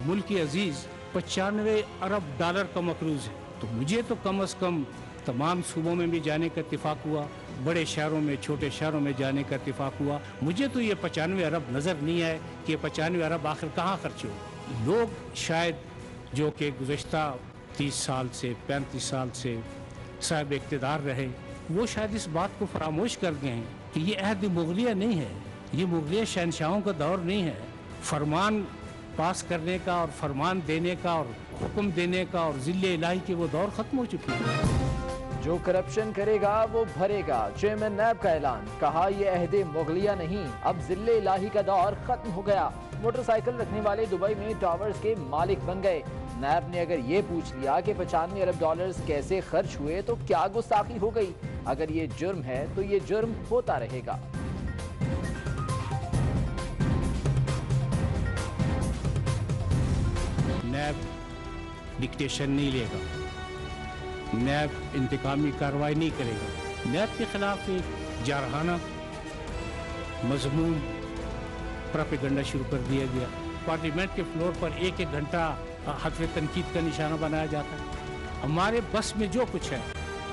मुल्क अजीज 95 अरब डॉलर का मकरूज है, तो मुझे तो कम अज़ कम तमाम सूबों में भी जाने का इत्तेफाक हुआ, बड़े शहरों में छोटे शहरों में जाने का इत्तेफाक हुआ। मुझे तो ये 95 अरब नज़र नहीं आए कि 95 अरब आखिर कहाँ खर्च हो। लोग शायद जो कि गुज़श्ता 30 साल से 35 साल से साहिब इक़्तिदार रहे, वो शायद इस बात को फरामोश कर गए हैं कि ये अहद मुग़लिया नहीं है, ये मुग़लिया शहनशाहों का दौर नहीं है। फरमान पास करने का और फरमान देने का और हुक्म देने का और ज़िल्ले इलाही के वो दौर ख़त्म हो चुके हैं। जो करप्शन करेगा वो भरेगा, चेयरमैन नैब का ऐलान। कहा यह अहदे मुग़लिया नहीं, अब ज़िल्ले इलाही का दौर खत्म हो गया। मोटरसाइकिल रखने वाले दुबई में टावर्स के मालिक बन गए। नैब ने अगर ये पूछ लिया कि 95 अरब डॉलर्स कैसे खर्च हुए तो क्या गुस्ताखी हो गई। अगर ये जुर्म है तो ये जुर्म होता रहेगा। नैब डिक्टेशन नहीं लेगा, नैब इंतकामी कार्रवाई नहीं करेगा। नैब के खिलाफ एक जारहाना मजमून प्रोपेगेंडा शुरू कर दिया गया। पार्लियामेंट के फ्लोर पर एक एक घंटा हत्वे तनकीद का निशाना बनाया जाता है। हमारे बस में जो कुछ है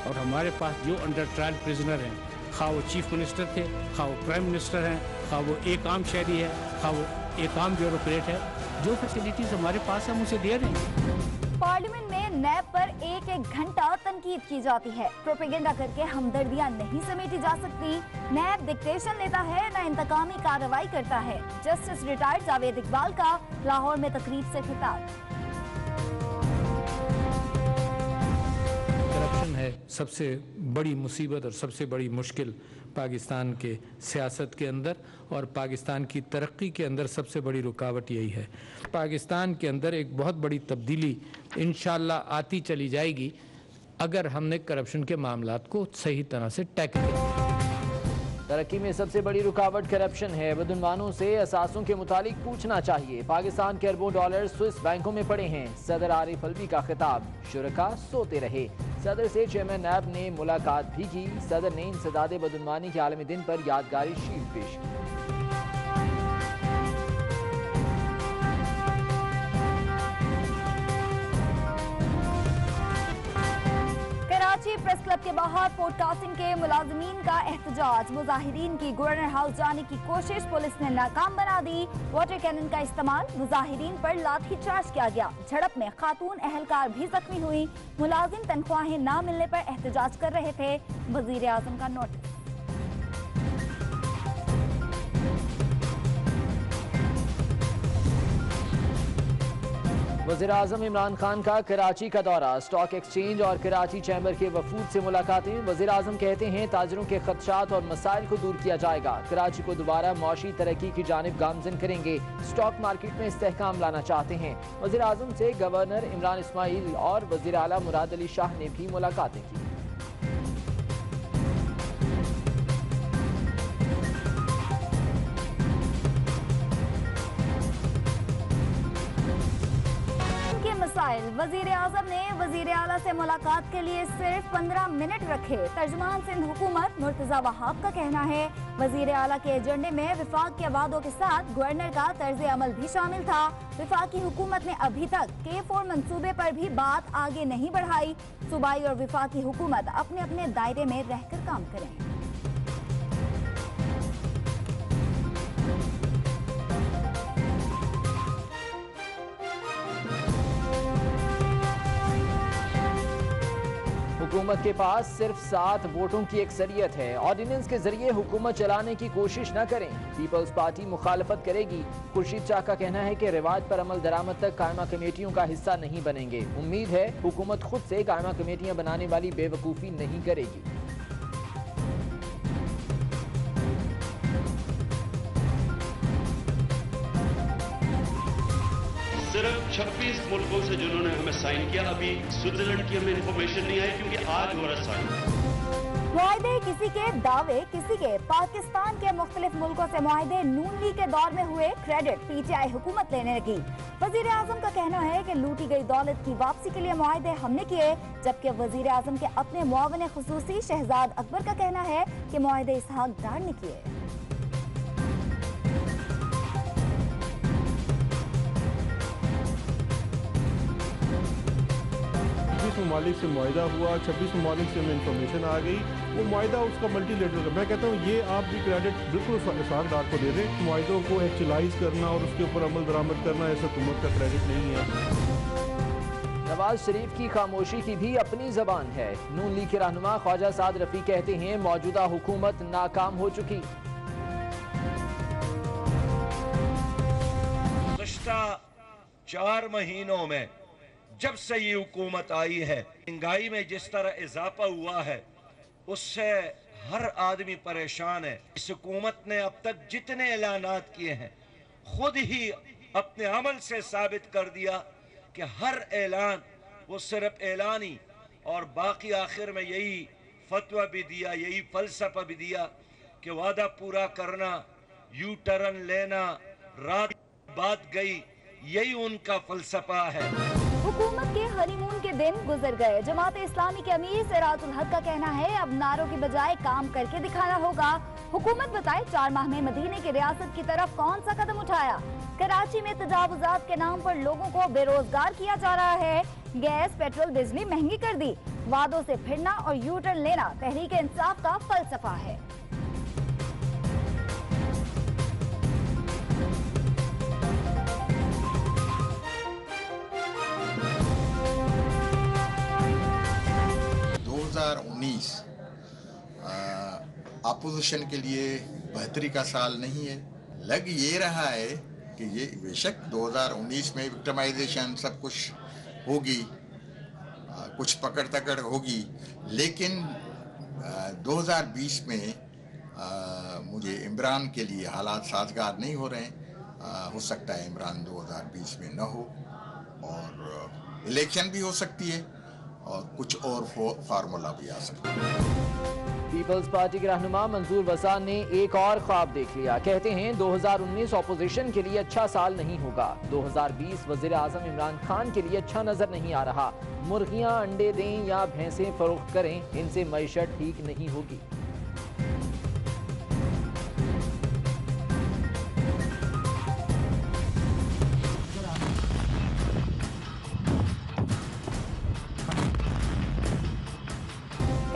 और हमारे पास जो अंडर ट्रायल प्रिजनर हैं, खा वो चीफ मिनिस्टर थे, खा वो प्राइम मिनिस्टर हैं, खा वो एक आम शहरी है, खा वो एक आम ब्यूरोक्रेट है, जो फैसिलिटीज हमारे पास है हम उसे दे रहे हैं। पार्लियामेंट में नैब पर एक एक घंटा तनकीद की जाती है। प्रोपेगेंडा करके हमदर्दियां नहीं समेटी जा सकती। नैब डिक्टेशन लेता है, न इंतकामी कार्रवाई करता है। जस्टिस रिटायर्ड जावेद इकबाल का लाहौर में तकरीब से खिताब। करप्शन है सबसे बड़ी मुसीबत और सबसे बड़ी मुश्किल पाकिस्तान के सियासत के अंदर, और पाकिस्तान की तरक्की के अंदर सबसे बड़ी रुकावट यही है। पाकिस्तान के अंदर एक बहुत बड़ी तब्दीली इंशाअल्लाह आती चली जाएगी अगर हमने करप्शन के मामलात को सही तरह से टैकल किया। तरक्की में सबसे बड़ी रुकावट करप्शन है। बदुनवानों से असासों के मुतालिक पूछना चाहिए। पाकिस्तान के अरबों डॉलर स्विस बैंकों में पड़े हैं। सदर आरिफ अलवी का खिताब, शुरका सोते रहे। सदर से चेयरमैन नैब ने मुलाकात भी की। सदर ने इंसदादे बदुनवानी के आलमी दिन पर यादगारी शील्ड पेश की। कराची प्रेस क्लब के बाहर पोडकास्टिंग के मुलाजमीन का एहतजाज। मुजाहिरीन की गवर्नर हाउस जाने की कोशिश पुलिस ने नाकाम बना दी। वाटर कैनन का इस्तेमाल, मुजाहिरीन पर लाठीचार्ज किया गया। झड़प में खातून अहलकार भी जख्मी हुई। मुलाजिम तनख्वाहें न मिलने पर एहतजाज कर रहे थे। वजीर आजम का नोटिस। वज़ीर-ए-आज़म इमरान खान का कराची का दौरा, स्टॉक एक्सचेंज और कराची चैम्बर के वफूद से मुलाकातें। वज़ीर-ए-आज़म कहते हैं ताजरों के खदशात और मसाइल को दूर किया जाएगा। कराची को दोबारा मौशी तरक्की की जानिब गामजन करेंगे। स्टॉक मार्केट में इस्तेहकाम लाना चाहते हैं। वज़ीर-ए-आज़म से गवर्नर इमरान इस्माइल और वज़ीर आला मुराद अली शाह ने भी मुलाकातें की। वजीर आजम ने वजीर आला से मुलाकात के लिए सिर्फ 15 मिनट रखे। तर्जुमान सिंध हुकूमत मुर्तजा वहाब का कहना है वजीर आला के एजेंडे में विफाक के वादों के साथ गवर्नर का तर्ज अमल भी शामिल था। विफाकी हुकूमत ने अभी तक K4 मंसूबे पर भी बात आगे नहीं बढ़ाई। सूबाई और विफाकी हुकूमत अपने अपने दायरे में रहकर काम करें। हुकूमत के पास सिर्फ 7 वोटों की अक्सरियत है। ऑर्डिनेंस के जरिए हुकूमत चलाने की कोशिश न करें। पीपल्स पार्टी मुखालफत करेगी। खुर्शीद शाह का कहना है कि रिवाज पर अमल दरामद तक कायमा कमेटियों का हिस्सा नहीं बनेंगे। उम्मीद है हुकूमत खुद से कायमा कमेटियां बनाने वाली बेवकूफ़ी नहीं करेगी। सिर्फ 26 मुल्कों से जिन्होंने हमें साइन किया, अभी स्विट्जरलैंड की हमें इंफॉर्मेशन नहीं आई क्योंकि आज हो रहा साइन। मुआहदे किसी के दावे किसी के। पाकिस्तान के मुख्तलिफ मुल्कों से मुआहदे नून लीग के दौर में हुए, क्रेडिट PTI हुकूमत लेने लगी। वजीर आजम का कहना है कि लूटी गई दौलत की वापसी के लिए मुआहदे हमने किए, जबकि वजीर आजम के अपने मुआवन खुसूसी शहजाद अकबर का कहना है कि मुआहदे इसहाक डार ने किए। ममालिक से मुआहिदा हुआ, 26 ममालिक से हमें इंफॉर्मेशन आ गई, वो मुआहिदा उसका मल्टीलेटरल का, मैं कहता हूँ ये आप भी क्रेडिट बिल्कुल इसाक डार को दे दें। मुआहिदों को एक्चुअलाइज करना और उसके ऊपर अमल दरामद करना ऐसा हुकूमत का क्रेडिट नहीं है। नवाज शरीफ की खामोशी की भी अपनी जबान है। नून लीग के रहनुमा ख्वाजा साद रफी कहते हैं मौजूदा हुकूमत नाकाम हो चुकी। गुज़श्ता 4 महीनों में जब से ये हुकूमत आई है, महंगाई में जिस तरह इजाफा हुआ है उससे हर आदमी परेशान है। इस हुकूमत ने अब तक जितने ऐलानात किए हैं खुद ही अपने अमल से साबित कर दिया कि हर ऐलान वो सिर्फ ऐलान ही, और बाकी आखिर में यही फतवा भी दिया, यही फलसफा भी दिया कि वादा पूरा करना, यू टर्न लेना, रात बात गई, यही उनका फलसफा है। हुकूमत के हनीमून के दिन गुजर गए। जमात इस्लामी के अमीर सिराजुल हक का कहना है अब नारों की बजाय काम करके दिखाना होगा। हुकूमत बताए 4 माह में मदीने की रियासत की तरफ कौन सा कदम उठाया। कराची में तजावुजात के नाम पर लोगों को बेरोजगार किया जा रहा है। गैस, पेट्रोल, बिजली महंगी कर दी। वादों से फिरना और यू टर्न लेना तहरीक इंसाफ का फलसफा है। अपोजिशन के लिए बेहतरी का साल नहीं है। लग ये रहा है कि ये बेशक 2019 में विक्टिमाइजेशन सब कुछ होगी, कुछ पकड़ तकड़ होगी, लेकिन 2020 में मुझे इमरान के लिए हालात साजगार नहीं हो रहे हैं। हो सकता है इमरान 2020 में न हो और इलेक्शन भी हो सकती है और कुछ और फार्मूला भी आ सकता है। पीपल्स पार्टी के रहनुमा मंजूर वसान ने एक और ख्वाब देख लिया। कहते हैं 2019 ऑपोजिशन के लिए अच्छा साल नहीं होगा। 2020 वजीर आजम इमरान खान के लिए अच्छा नजर नहीं आ रहा। मुर्गियां अंडे दें या भैंसें फरोख्त करें, इनसे मईशत ठीक नहीं होगी।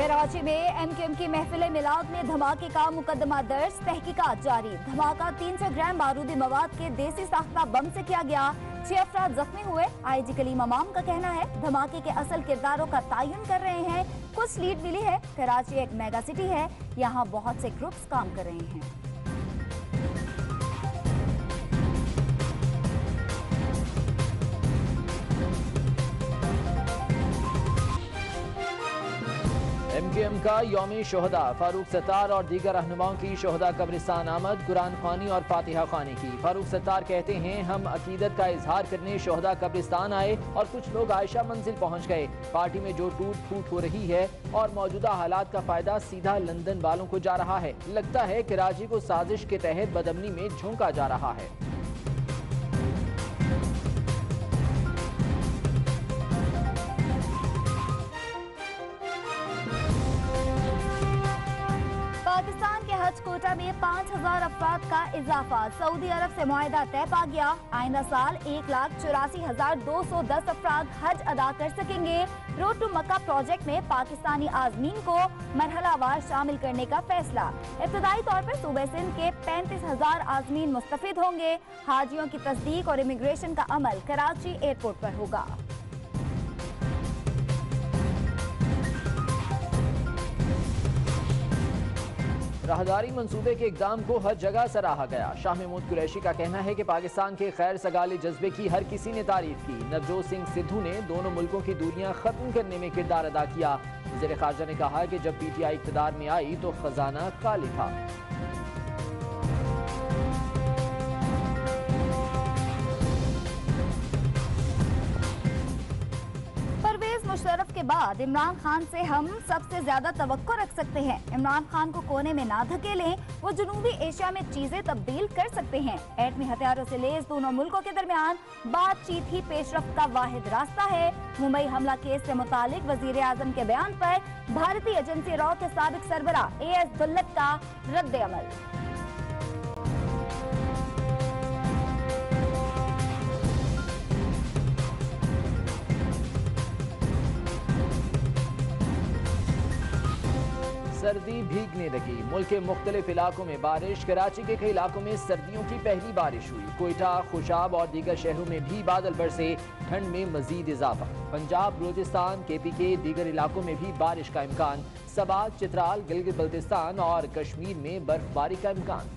कराची में एमक्यूएम की महफिल मिलाद में धमाके का मुकदमा दर्ज, तहकीकात जारी। धमाका 300 ग्राम बारूदी मवाद के देसी साख्ता बम से किया गया। 6 अफराद जख्मी हुए। आईजी कलीम अमाम का कहना है धमाके के असल किरदारों का तयन कर रहे हैं। कुछ लीड मिली है। कराची एक मेगा सिटी है, यहाँ बहुत से ग्रुप्स काम कर रहे हैं। एमक्यूएम का यौम शोहदा, फारूक सत्तार और दीगर रहनुमाओं की शोहदा कब्रिस्तान आमद, कुरान खानी और फातिहा खानी की। फारूक सत्तार कहते हैं हम अकीदत का इजहार करने शोहदा कब्रिस्तान आए और कुछ लोग आयशा मंजिल पहुंच गए। पार्टी में जो टूट फूट हो रही है और मौजूदा हालात का फायदा सीधा लंदन वालों को जा रहा है। लगता है कराची को साजिश के तहत बदअमनी में झोंका जा रहा है। पाकिस्तान के हज कोटा में 5000 अफराद का इजाफा। सऊदी अरब से मुआहिदा तय पा गया। आइंदा साल 1,84,210 अफराद हज अदा कर सकेंगे। रोड टू मक्का प्रोजेक्ट में पाकिस्तानी आजमीन को मरहलावार शामिल करने का फैसला। इब्तदाई तौर पर सूबे सिंध के 35,000 आजमीन मुस्तफिद होंगे। हाजियों की तस्दीक और इमिग्रेशन का अमल कराची एयरपोर्ट पर होगा। राहदारी मंसूबे के इकदाम को हर जगह सराहा गया। शाह महमूद कुरैशी का कहना है कि पाकिस्तान के खैर सगाले जज्बे की हर किसी ने तारीफ की। नवजोत सिंह सिद्धू ने दोनों मुल्कों की दूरियां खत्म करने में किरदार अदा किया। वज़ीर ख़ारजा ने कहा कि जब पीटीआई इक़्तिदार में आई तो खजाना खाली था। मुशर्रफ के बाद इमरान खान से हम सबसे ज्यादा तवक्को रख सकते हैं। इमरान खान को कोने में ना धकेलें, वो जनूबी एशिया में चीजें तब्दील कर सकते हैं। एटमी हथियारों से लैस दोनों मुल्कों के दरमियान बातचीत ही पेशरफ्त का वाहिद रास्ता है। मुंबई हमला केस से मुतालिक वजीर आजम के बयान पर भारतीय एजेंसी रॉ के साबिक सरबरा AS दुल्लत का रद्द अमल। सर्दी भीगने लगी। मुल्क के मुख्तलिफ इलाकों में बारिश। कराची के कई इलाकों में सर्दियों की पहली बारिश हुई। कोयटा, खुशाब और दीगर शहरों में भी बादल बरसे। ठंड में मजीद इजाफा। पंजाब, बलूचिस्तान, KP के दीगर इलाकों में भी बारिश का इम्कान। सबा, चित्राल, गिलगित बल्तिस्तान और कश्मीर में बर्फबारी का इम्कान।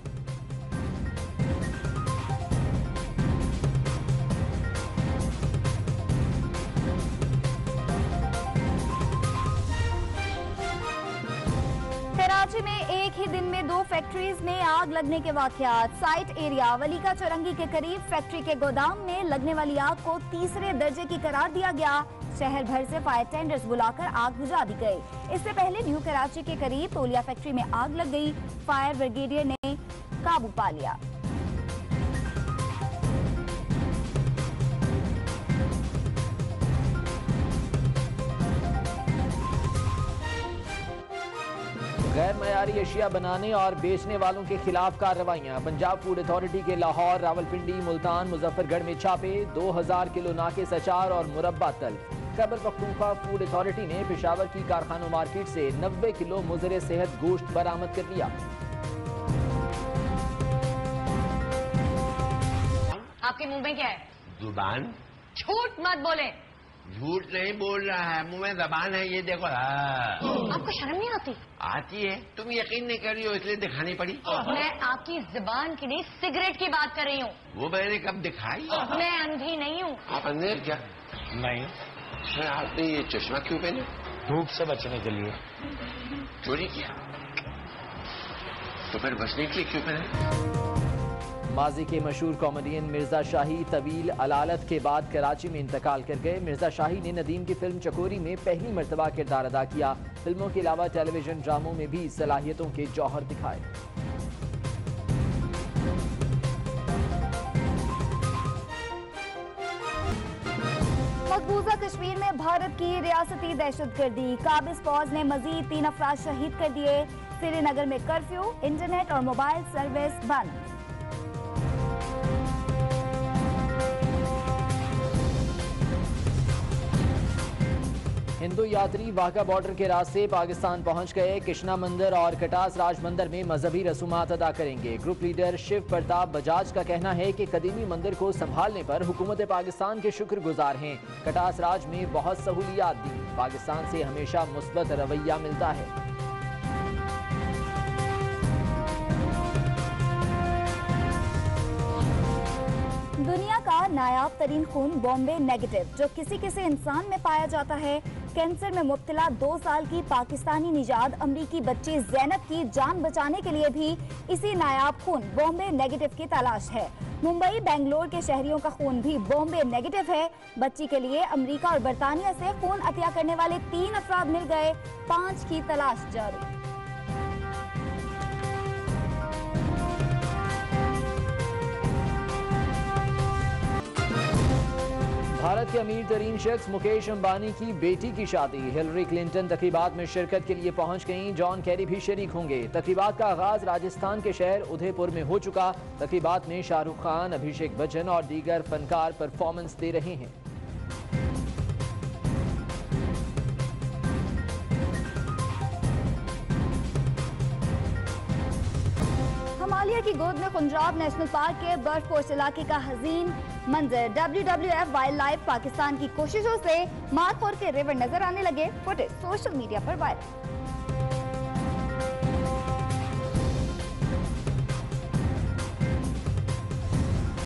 कराची में एक ही दिन में 2 फैक्ट्रीज में आग लगने के वाकयात। साइट एरिया वलीका चौरंगी के करीब फैक्ट्री के गोदाम में लगने वाली आग को तीसरे दर्जे की करार दिया गया। शहर भर से फायर टेंडर्स बुलाकर आग बुझा दी गई। इससे पहले न्यू कराची के करीब तोलिया फैक्ट्री में आग लग गई। फायर ब्रिगेडियर ने काबू पा लिया। गैर मयारी अशिया बनाने और बेचने वालों के खिलाफ कार्रवाइयां। पंजाब फूड अथॉरिटी के लाहौर, रावलपिंडी, मुल्तान, मुजफ्फरगढ़ में छापे। 2000 किलो नाकिस अचार और मुरब्बा तल्फ। खैबर पख्तूनख्वा फूड अथॉरिटी ने पेशावर की कारखानों मार्केट से 90 किलो मुज़र सेहत गोश्त बरामद कर लिया। आपके मुंह में क्या है? जुबान। झूठ मत बोले। झूठ नहीं बोल रहा है, मुंह में जबान है, ये देखो। आपको शर्म नहीं आती? आती है, तुम यकीन नहीं कर रही हो इसलिए दिखानी पड़ी। मैं आपकी जुबान की नहीं, सिगरेट की बात कर रही हूँ। वो मैंने कब दिखाई? मैं अंधी नहीं हूँ। आप अंधे हैं क्या? नहीं। सर आपने ये चश्मा क्यों पहने? धूप से बचने के लिए। चोरी किया तो फिर बचने के लिए क्यों पहने? माजी के मशहूर कॉमेडियन मिर्जा शाही तवील अलालत के बाद कराची में इंतकाल कर गए। मिर्जा शाही ने नदीम की फिल्म चकोरी में पहली मर्तबा किरदार अदा किया। फिल्मों के अलावा टेलीविजन ड्रामों में भी सलाहियतों के जौहर दिखाए। मकबूजा कश्मीर में भारत की रियासती दहशतगर्दी। काबिज फौज ने मजीद 3 अफराद शहीद कर दिए। श्रीनगर में कर्फ्यू, इंटरनेट और मोबाइल सर्विस बंद। हिंदू यात्री वाघा बॉर्डर के रास्ते पाकिस्तान पहुंच गए। कृष्णा मंदिर और कटास राज मंदिर में मजहबी रसूमात अदा करेंगे। ग्रुप लीडर शिव प्रताप बजाज का कहना है कि कदीमी मंदिर को संभालने पर हुकूमत पाकिस्तान के शुक्रगुजार हैं। कटास राज में बहुत सहूलियात दी। पाकिस्तान से हमेशा मुस्बत रवैया मिलता है। दुनिया का नायाब तरीन खून बॉम्बे नेगेटिव जो किसी किसी इंसान में पाया जाता है। कैंसर में मुब्तला 2 साल की पाकिस्तानी निजाद अमरीकी बच्ची ज़ैनब की जान बचाने के लिए भी इसी नायाब खून बॉम्बे नेगेटिव की तलाश है। मुंबई, बेंगलोर के शहरियों का खून भी बॉम्बे नेगेटिव है। बच्ची के लिए अमेरिका और बरतानिया से खून अतिया करने वाले 3 अफराद मिल गए। 5 की तलाश जारी। भारत के अमीर तरीन शख्स मुकेश अंबानी की बेटी की शादी। हिलरी क्लिंटन तकरीबात में शिरकत के लिए पहुंच गईं। जॉन कैरी भी शरीक होंगे। तकरीबात का आगाज राजस्थान के शहर उदयपुर में हो चुका। तकरीबात में शाहरुख खान, अभिषेक बच्चन और दीगर फनकार परफॉर्मेंस दे रहे हैं। हिमालय की गोद में पंजाब नेशनल पार्क के बर्फपोश इलाके का हसीन मंजर। WWF वाइल्ड लाइफ पाकिस्तान की कोशिशों से मारखोर के रिवर नजर आने लगे। फुटेज सोशल मीडिया पर वायरल।